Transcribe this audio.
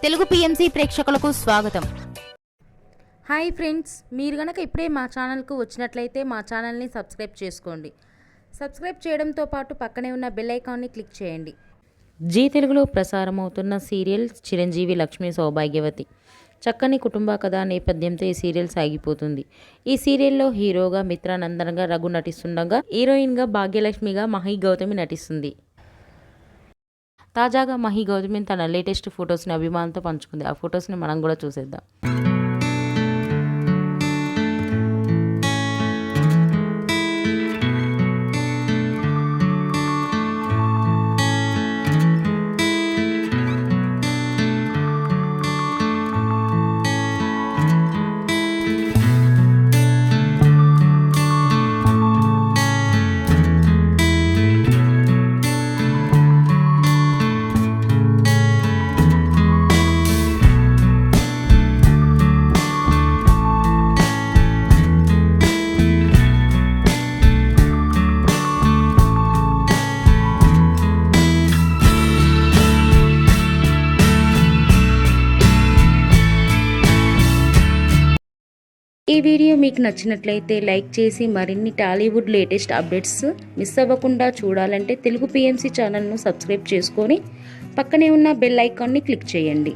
Telugu PMC ప్రేక్షకులకు స్వాగతం. Hi friends, మీరు గనక ఇప్పుడే మా ఛానల్కు వచ్చినట్లయితే మా ఛానల్ని సబ్స్క్రైబ్ చేసుకోండి. సబ్స్క్రైబ్ చేయడంతో పాటు పక్కనే ఉన్న బెల్ ఐకాన్ని క్లిక్ చేయండి. జీ తెలుగులో ప్రసారమవుతున్న సీరియల్ చిరంజీవి లక్ష్మీ సౌభాగ్యవతి. చక్కని కుటుంబ కథా నేపథ్యంతో ఈ సీరియల్ సాగిపోతుంది. ఈ సీరియల్లో హీరోగా మిత్రానందన్గా రఘు నటిస్తుండగా, హీరోయిన్గా భాగ్యలక్ష్మిగా మహి గౌతమి నటిస్తుంది. తాజాగా మహి గౌతమి తన లేటెస్ట్ ఫొటోస్ని అభిమానులతో పంచుకుంది. ఆ ఫొటోస్ని మనం కూడా చూసేద్దాం. ఈ వీడియో మీకు నచ్చినట్లయితే లైక్ చేసి మరిన్ని టాలీవుడ్ లేటెస్ట్ అప్డేట్స్ మిస్ అవ్వకుండా చూడాలంటే తెలుగు పిఎంసి ఛానల్ను సబ్స్క్రైబ్ చేసుకొని పక్కనే ఉన్న బెల్ ఐకాన్ని క్లిక్ చేయండి.